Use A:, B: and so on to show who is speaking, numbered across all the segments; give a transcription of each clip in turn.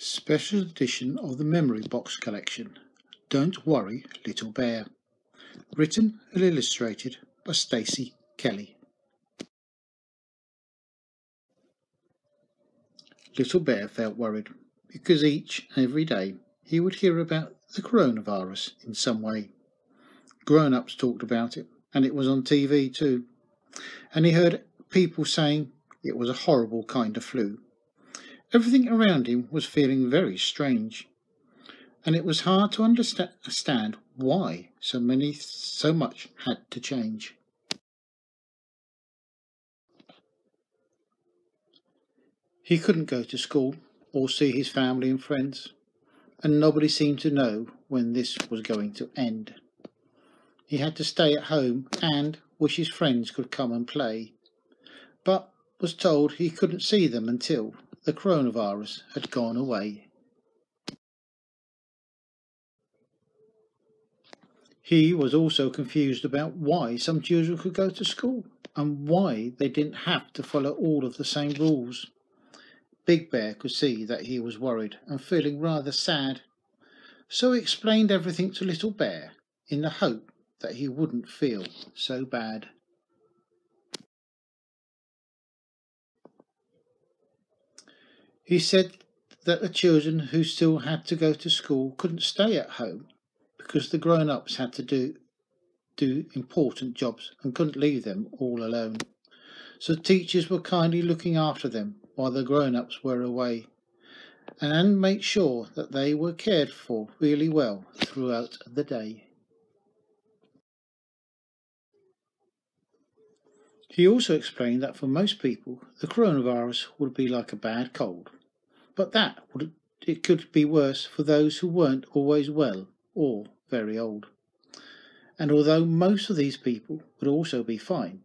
A: Special edition of the Memory Box collection. Don't Worry, Little Bear. Written and illustrated by Stacey Kelly. Little Bear felt worried because each and every day he would hear about the coronavirus in some way. Grown-ups talked about it, and it was on TV too. And he heard people saying it was a horrible kind of flu. Everything around him was feeling very strange, and it was hard to understand why so much had to change. He couldn't go to school or see his family and friends, and nobody seemed to know when this was going to end. He had to stay at home and wish his friends could come and play, but was told he couldn't see them until the coronavirus had gone away. He was also confused about why some children could go to school and why they didn't have to follow all of the same rules. Big Bear could see that he was worried and feeling rather sad, so he explained everything to Little Bear in the hope that he wouldn't feel so bad. He said that the children who still had to go to school couldn't stay at home because the grown-ups had to do important jobs and couldn't leave them all alone. So teachers were kindly looking after them while the grown-ups were away, and make sure that they were cared for really well throughout the day. He also explained that for most people the coronavirus would be like a bad cold, but it could be worse for those who weren't always well or very old. And although most of these people would also be fine,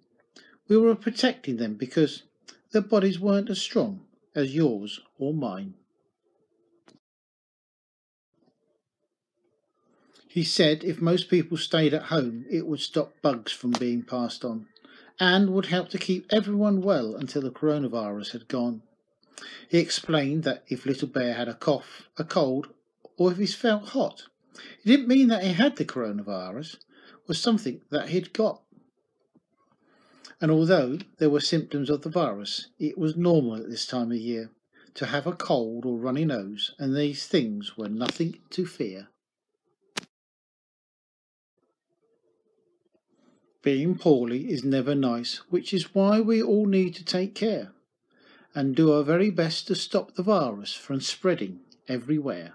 A: we were protecting them because their bodies weren't as strong as yours or mine. He said if most people stayed at home, it would stop bugs from being passed on and would help to keep everyone well until the coronavirus had gone. He explained that if Little Bear had a cough, a cold, or if he felt hot, it didn't mean that he had the coronavirus, was something that he'd got. And although there were symptoms of the virus, it was normal at this time of year to have a cold or runny nose, and these things were nothing to fear. Being poorly is never nice, which is why we all need to take care and do our very best to stop the virus from spreading everywhere.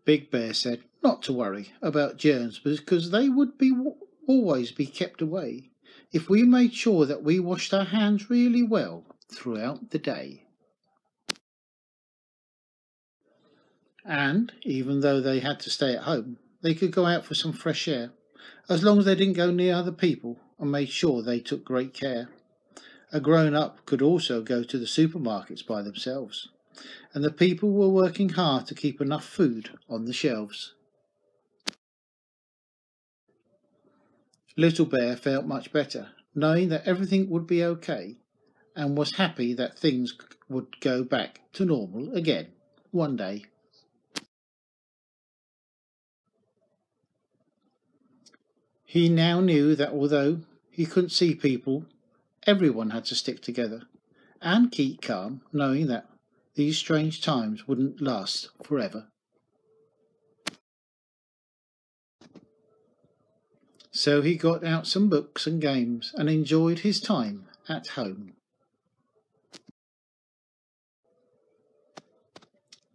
A: Big Bear said not to worry about germs because they would always be kept away if we made sure that we washed our hands really well throughout the day. And even though they had to stay at home, they could go out for some fresh air, as long as they didn't go near other people and made sure they took great care. A grown-up could also go to the supermarkets by themselves, and the people were working hard to keep enough food on the shelves. Little Bear felt much better, knowing that everything would be okay, and was happy that things would go back to normal again one day. He now knew that although he couldn't see people, everyone had to stick together and keep calm, knowing that these strange times wouldn't last forever. So he got out some books and games and enjoyed his time at home,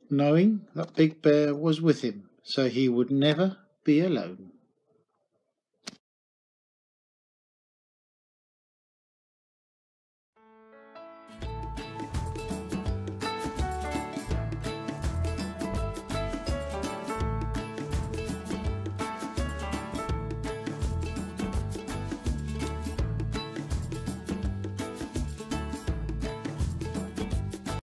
A: knowing that Big Bear was with him, so he would never be alone.